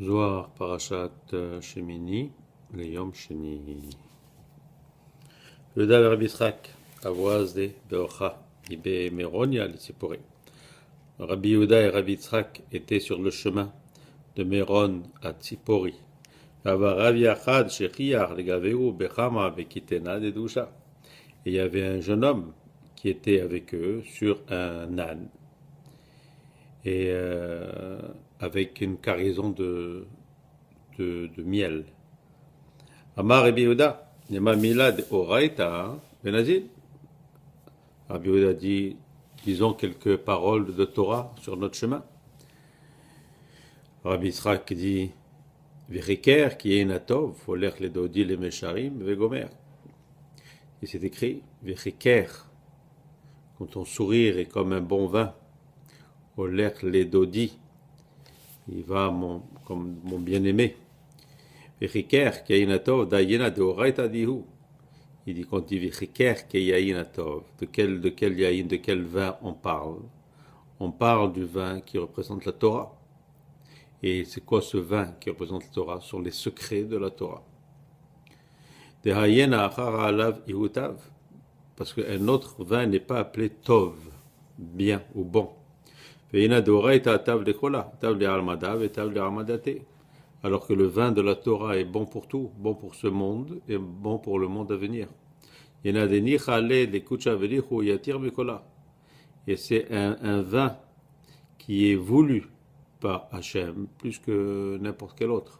Zohar Parashat Shemini, le Yom Sheni. Le Dav Rabbi Yitzhak, Avoaz de Beocha, Ibe Meronia, le Tzipori. Rabbi Yehuda et Rabbi Yitzhak étaient sur le chemin de Méron à Tzipori. Rabbi Achad, Shechiar, le Gaveu, Bechama, Bekitena, de Doucha. Et il y avait un jeune homme qui était avec eux sur un âne. Et avec une cargaison de miel. Amar Rabbi Yehuda, Nema Milad Oraita Benazil. Rabbi Yehuda dit, disons quelques paroles de Torah sur notre chemin. Rabbi Yitzhak dit, Vériker qui est natov, folech le dodi le mesharim vegomer. Et c'est écrit, Vériker, quand ton sourire est comme un bon vin, folech le dodi, il va comme mon bien-aimé. Vériker qui est natov, dayena de oraita dihu. Il dit quand il dit Vériker qui est natov, de quel yaïn, de quel vin on parle? On parle du vin qui représente la Torah. Et c'est quoi ce vin qui représente la Torah? Ce sont les secrets de la Torah. Parce qu'un autre vin n'est pas appelé Tov, bien ou bon. Alors que le vin de la Torah est bon pour tout, bon pour ce monde et bon pour le monde à venir. Et c'est un vin qui est voulu par Hachem plus que n'importe quel autre.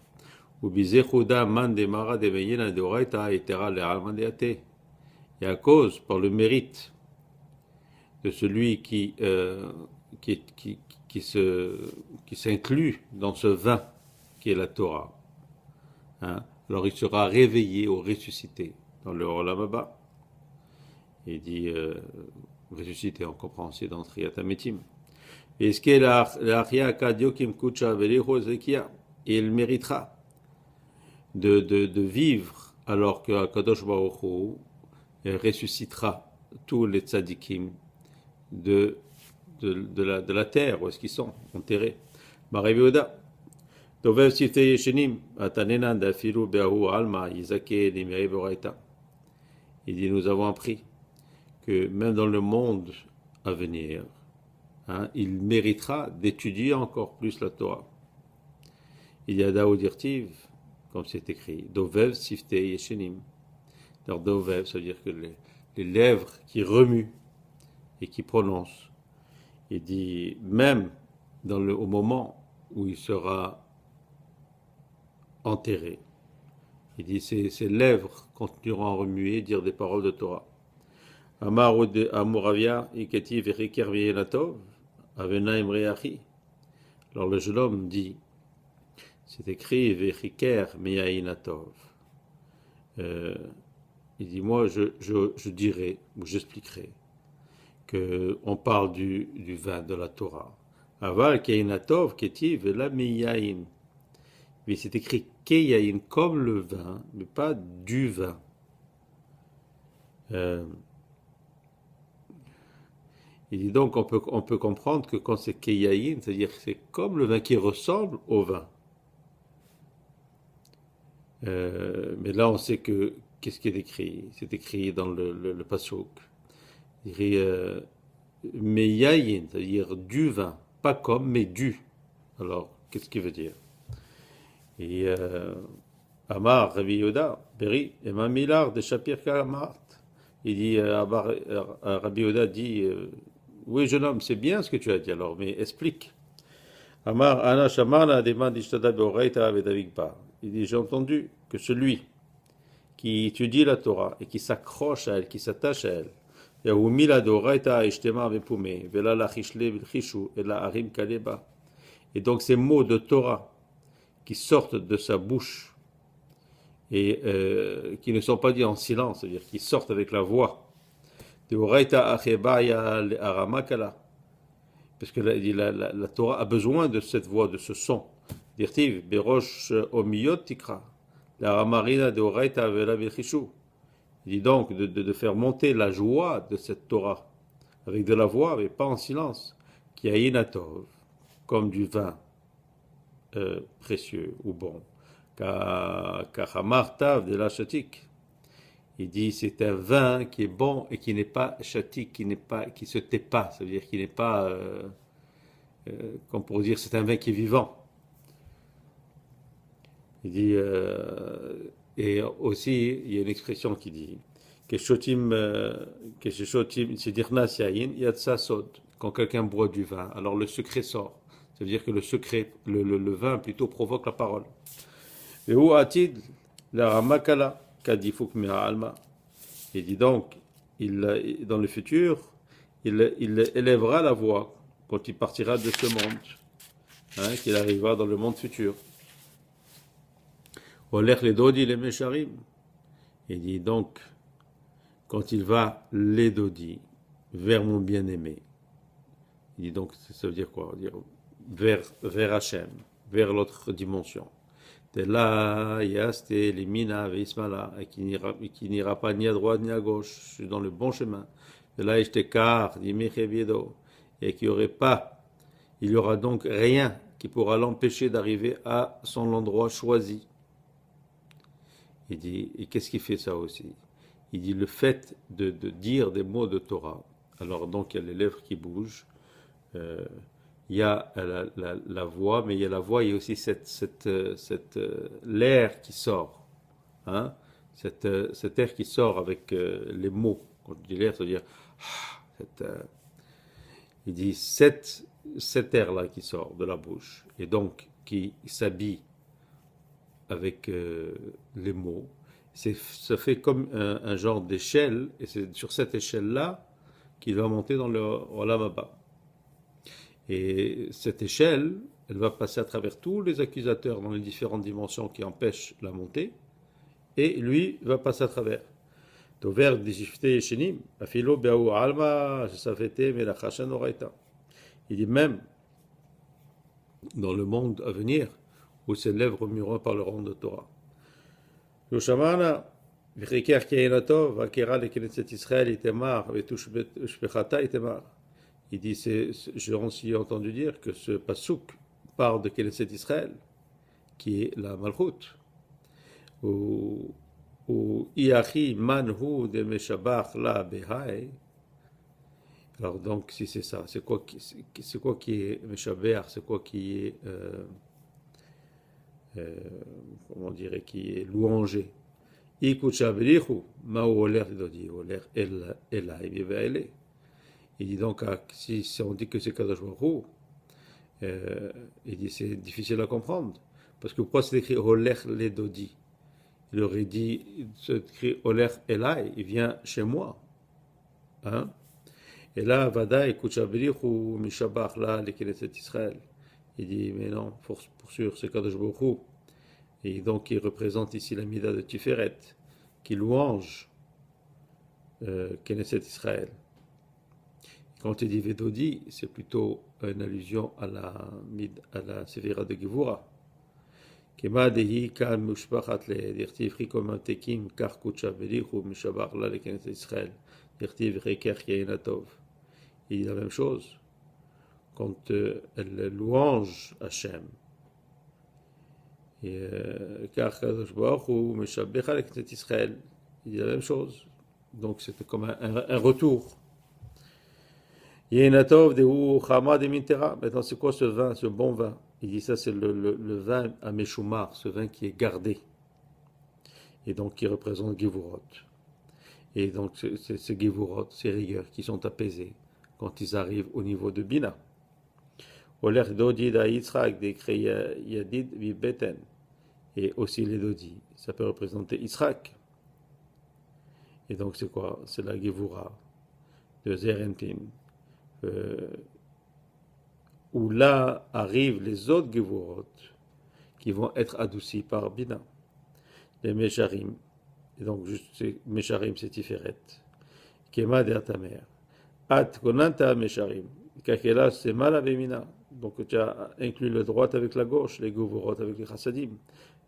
Et à cause, par le mérite de celui qui s'inclut dans ce vin qui est la Torah, hein, alors il sera réveillé ou ressuscité dans le Olam Haba. Il dit ressuscité, on comprend aussi dans Triyat HaMetim. Et il méritera de vivre alors que Kadosh Baruch Hu ressuscitera tous les tzadikim de la terre où est-ce qu'ils sont enterrés. Rabbi Yehuda, Dovev Siftei Yeshenim, Atanena Dafiru Beahu Alma Yizake Limeri Boraita. Il dit nous avons appris que même dans le monde à venir, il méritera d'étudier encore plus la Torah. Il y a Daoud Irtiv, comme c'est écrit, Dovev Siftei Yeshenim. Alors Dovev, ça veut dire que les lèvres qui remuent et qui prononcent. Il dit, même au moment où il sera enterré, il dit, ses lèvres continueront à remuer, dire des paroles de Torah. Amar Amuravia, Iketi Veriker Vienatov, Avena Imreachi. Alors le jeune homme dit, c'est écrit Veriker Meyainatov. Il dit, moi je dirai, ou j'expliquerai, qu'on parle du vin de la Torah. Aval Keinatov Keti Vela Meyain. Mais c'est écrit Keyain comme le vin, mais pas du vin. Il dit donc on peut comprendre que quand c'est Keyain, c'est-à-dire que c'est comme le vin qui ressemble au vin. Mais là on sait que qu'est-ce qui est écrit? C'est écrit dans le pasuk. Il dit Meyain, c'est-à-dire du vin, pas comme, mais du. Alors, qu'est-ce qu'il veut dire? Et Amar, Rabbi Yehuda, Beri, et Mamilar de Shapir Kalamart. Il dit, Rabbi Yehuda dit, oui jeune homme, c'est bien ce que tu as dit alors, mais explique. Amar, Ana Shamana, Deman Ishtada Beoreita Vedavigpa. Il dit, j'ai entendu que celui qui étudie la Torah et qui s'accroche à elle, qui s'attache à elle, et donc ces mots de Torah qui sortent de sa bouche et qui ne sont pas dits en silence, c'est-à-dire qui sortent avec la voix, parce que la Torah a besoin de cette voix, de ce son. Dirtiv berosh omiyot tikra, la ramarina de oraita vela vilchishu. Il dit donc de faire monter la joie de cette Torah avec de la voix, mais pas en silence, qui a inatov, comme du vin. précieux ou bon. Kahamar tav de la chatik. Il dit c'est un vin qui est bon et qui n'est pas chatik, qui se tait pas. Ça veut dire qu'il n'est pas, comme pour dire, c'est un vin qui est vivant. Il dit, et aussi, il y a une expression qui dit, quand quelqu'un boit du vin, alors le secret sort. Ça veut dire que le secret, le vin plutôt provoque la parole. Et où a-t-il la ramakala kadifuk alma? Il dit donc, dans le futur, il élèvera la voix quand il partira de ce monde, hein, qu'il arrivera dans le monde futur. Olech les dodi les mesharim. Il dit donc, quand il va les dodi vers mon bien-aimé, il dit donc, ça veut dire quoi? Dire vers Hachem, vers l'autre dimension. De là, yaste limina veismala, et qui n'ira pas ni à droite ni à gauche, je suis dans le bon chemin. De là, ishtekar, dimecheviedo, et qu'il n'y aurait pas, il y aura donc rien qui pourra l'empêcher d'arriver à son endroit choisi. Il dit, et qu'est-ce qui fait ça aussi? Il dit le fait de dire des mots de Torah. Alors donc il y a les lèvres qui bougent, il y a la voix, mais il y a la voix, il y a aussi l'air qui sort, hein? Cet air qui sort avec les mots. Quand je dis l'air, ça veut dire, il dit cet air-là qui sort de la bouche, et donc qui s'habille avec les mots, ça fait comme un genre d'échelle, et c'est sur cette échelle-là qu'il va monter dans le Olam Haba. Et cette échelle, elle va passer à travers tous les accusateurs dans les différentes dimensions qui empêchent la montée, et lui va passer à travers. Il dit même dans le monde à venir, où ses lèvres remueront par le rang de Torah. Il dit, j'ai aussi entendu dire que ce pasouk parle de Knesset Israël, qui est la Malchut, ou Iachi manhu de Meshabach la Behai. Alors donc, si c'est ça, c'est quoi qui est Meshabach, c'est quoi qui est comment on dirait, qui est louangé. Il dit donc, si on dit que c'est Kadosh Baruch Hu, il dit c'est difficile à comprendre. Parce que pourquoi c'est écrit Olech le Dodi? Il aurait dit, c'est écrit Olech Elai, il vient chez moi. Hein? Et là, Vada et Kuchabirich ou Mishabach, là, les Knesset Israël. Il dit, mais non, pour sûr, c'est Kadosh Baruch Hu. Et donc, il représente ici la Mida de Tiferet, qui louange Knesset Israël. Quand il dit Vedodi, c'est plutôt une allusion à la Sévira de Gevura. Kema dehi kan mushbachat le dirtiv rikom tekim kar kucha berichu mishabach la le Knesset Israël dirtiv reker kienatov. Il dit la même chose quand elle louange Hachem. Car Kadosh Baruch Hu mishabech la Knesset Israël. Il dit la même chose. Donc c'était comme un retour. Yenatov dehu chama de mintera. Maintenant c'est quoi ce vin, ce bon vin? Il dit ça c'est le vin à Meshumar, ce vin qui est gardé. Et donc qui représente Gevurot. Et donc c'est ces Gevurot, ces rigueurs qui sont apaisées quand ils arrivent au niveau de Bina. Olech dodi da Yitzhak décrit Yadid vibeten. Et aussi les dodi, ça peut représenter Yitzhak. Et donc c'est quoi? C'est la Gevura de Zerentin. Où là arrivent les autres Gevurot qui vont être adoucis par Bina. Les Mesharim. Et donc, juste, Mesharim, c'est Tiferet. Kema der ta mère. At konanta Mesharim. Kakela, c'est mal avec Mina. Donc, tu as inclus le droit avec la gauche, les Gevurot avec les Chassadim.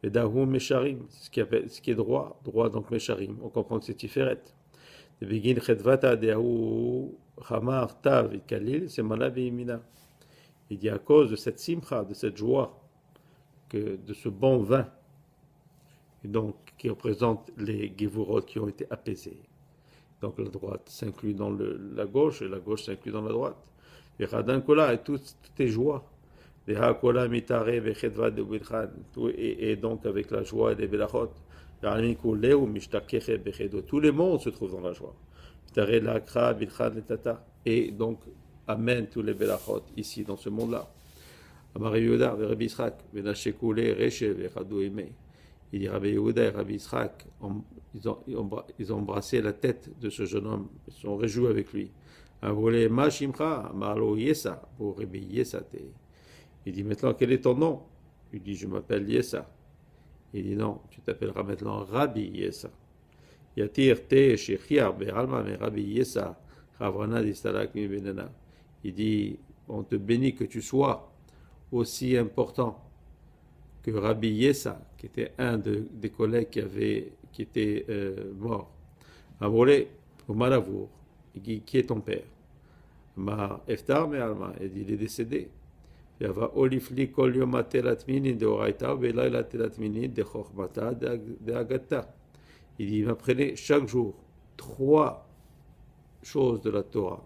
Et Dahu Mesharim, ce qui est droit. Droit, donc Mesharim. On comprend que c'est Tiferet. De Begin Chedvata Dehu Hamar Tav et Kalil, c'est Malav et Mina. Il dit à cause de cette simcha, de cette joie de ce bon vin, et donc qui représente les Gevurot qui ont été apaisés. Donc la droite s'inclut dans la gauche et la gauche s'inclut dans la droite. Et Radin Kola et toutes tes joies. Et donc avec la joie et les belachot. Tous les mondes se trouvent dans la joie. Et donc amène tous les belachot ici dans ce monde-là. Amar Yehuda, Rabbi Yitzhak, Benashekule, Reche, Vechadou Aimé. Il dit Rabbi Yehuda et Rabbi Yitzhak, ils ont embrassé la tête de ce jeune homme, ils sont réjouis avec lui. Il dit maintenant quel est ton nom? Il dit je m'appelle Yesa. Il dit non, tu t'appelleras maintenant Rabbi Yesa. Yatir te shechiar be'alma me Rabbi Yesa Ravana distalak mi benena. Il dit on te bénit que tu sois aussi important que Rabbi Yesa, qui était un des collègues qui était mort. Avolé, au Malavour, il dit qui est ton père? Ma Eftar me Alma, il dit il est décédé. Il va olifli kol yom atelatminin de oraita, velayla telatminin de chokhmata de agata. Il dit il m'apprenait chaque jour 3 choses de la Torah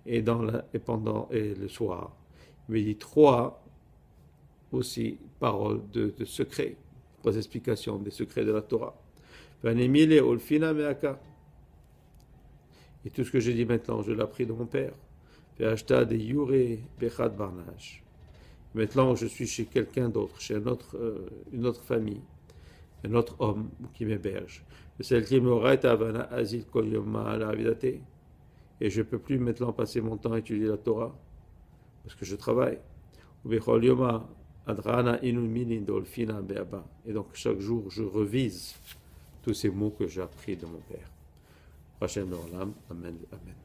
et le soir. Il me dit 3 aussi paroles de secrets, 3 explications des secrets de la Torah. Et tout ce que j'ai dit maintenant, je l'ai appris de mon père. Maintenant, je suis chez quelqu'un d'autre, chez une autre famille, un autre homme qui m'héberge. Et je ne peux plus maintenant passer mon temps à étudier la Torah, parce que je travaille. Et donc chaque jour, je revise tous ces mots que j'ai appris de mon père. Hashem Olam, Amen, Amen.